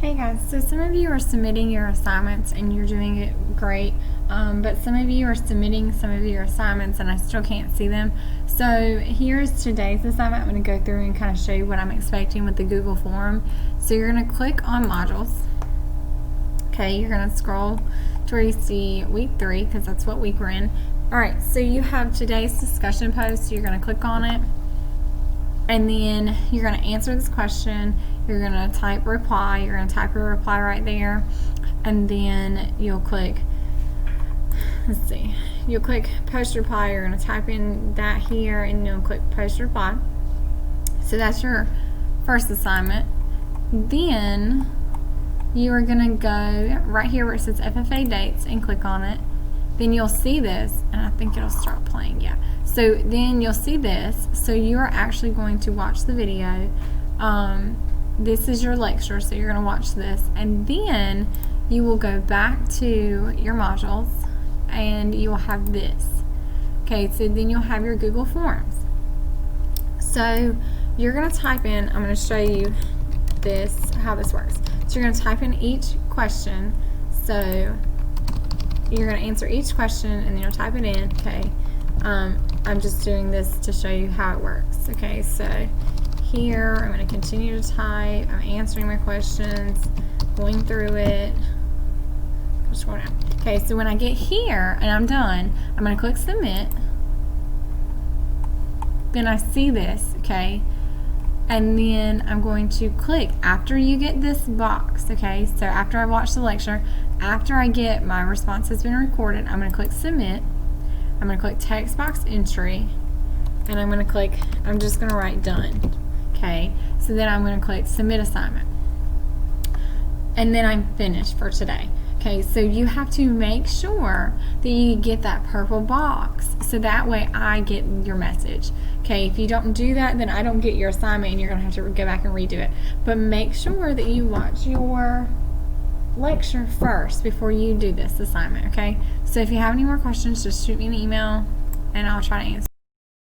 Hey guys, so some of you are submitting your assignments and you're doing it great, but some of you are submitting some of your assignments and I still can't see them. So here's today's assignment. I'm going to go through and kind of show you what I'm expecting with the Google form. So you're going to click on modules. Okay, you're going to scroll to where you see week 3 because that's what week we're in. Alright, so you have today's discussion post, so you're going to click on it. And then you're going to answer this question. You're going to type reply. You're going to type your reply right there. And then you'll click, you'll click post reply. You're going to type in that here and you'll click post reply. So that's your first assignment. Then you are going to go right here where it says FFA dates and click on it. Then you'll see this, and I think it'll start playing, yeah. So then you'll see this, so you are actually going to watch the video. This is your lecture, so you're going to watch this, and then you will go back to your modules, and you will have this. Okay, so then you'll have your Google Forms. So you're going to type in, I'm going to show you this, how this works. So you're going to type in each question, so you're going to answer each question and then you'll type it in. Okay, I'm just doing this to show you how it works. Okay, so here I'm going to continue to type. I'm answering my questions, going through it. Okay, so when I get here and I'm done, I'm going to click submit. Then I see this, okay, and then I'm going to click after you get this box. Okay, so after I watch the lecture, after I get my response has been recorded, I'm going to click submit. I'm going to click text box entry, and I'm going to click, I'm just going to write done. Okay, so then I'm going to click submit assignment, and then I'm finished for today. Okay, so you have to make sure that you get that purple box so that way I get your message. Okay, if you don't do that, then I don't get your assignment and you're going to have to go back and redo it. But make sure that you watch your lecture first before you do this assignment, okay? So if you have any more questions, just shoot me an email and I'll try to answer.